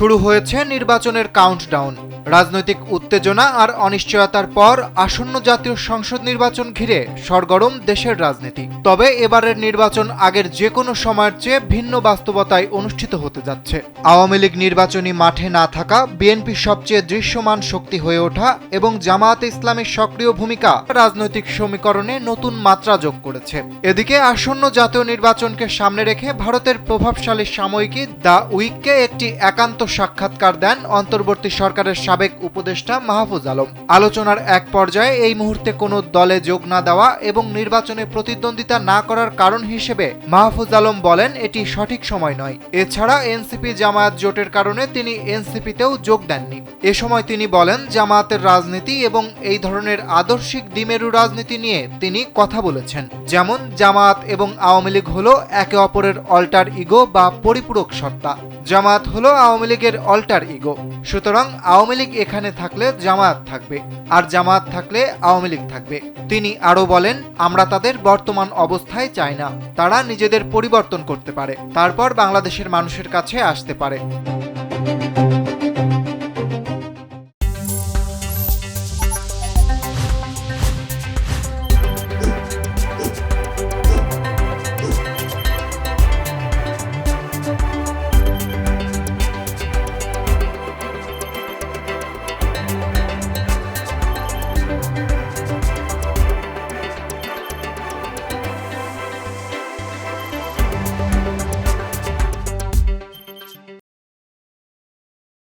শুরু হয়েছে নির্বাচনের কাউন্টডাউন। রাজনৈতিক উত্তেজনা আর অনিশ্চয়তার পর আসন্ন জাতীয় সংসদ নির্বাচন ঘিরে সরগরম দেশের রাজনীতি। তবে এবারের নির্বাচন আগের যে কোনো সময়ের চেয়ে ভিন্ন বাস্তবতায় অনুষ্ঠিত হতে যাচ্ছে। আওয়ামী লীগ নির্বাচনী মাঠে না থাকা, বিএনপি সবচেয়ে দৃশ্যমান শক্তি হয়ে ওঠা এবং জামায়াতে ইসলামের সক্রিয় ভূমিকা রাজনৈতিক সমীকরণে নতুন মাত্রা যোগ করেছে। এদিকে আসন্ন জাতীয় নির্বাচনকে সামনে রেখে ভারতের প্রভাবশালী সাময়িকী দ্য উইককে একটি একান্ত সাক্ষাৎকার দেন অন্তর্বর্তী সরকারের সাবেক উপদেষ্টা মাহফুজ আলম। আলোচনার এক পর্যায়ে এই মুহূর্তে কোনো দলে যোগ না দেওয়া এবং নির্বাচনে প্রতিদ্বন্দ্বিতা না করার কারণ হিসেবে মাহফুজ আলম বলেন, এটি সঠিক সময় নয়। এছাড়া এনসিপি জামায়াত জোটের কারণে তিনি এনসিপিতেও যোগ দেননি। এ সময় তিনি বলেন, জামায়াতের রাজনীতি এবং এই ধরনের আদর্শিক দ্বিমেরু রাজনীতি নিয়ে তিনি কথা বলেছেন। যেমন জামায়াত এবং আওয়ামী লীগ হলো একে অপরের অল্টার ইগো বা পরিপূরক সত্তা। জামায়াত হলো আওয়ামী লীগের অল্টার ইগো। সুতরাং আওয়ামী লীগ এখানে থাকলে জামায়াত থাকবে, আর জামায়াত থাকলে আওয়ামী লীগ থাকবে। তিনি আরো বলেন, আমরা তাদের বর্তমান অবস্থায় চাই না। তারা নিজেদের পরিবর্তন করতে পারে, তারপর বাংলাদেশের মানুষের কাছে আসতে পারে।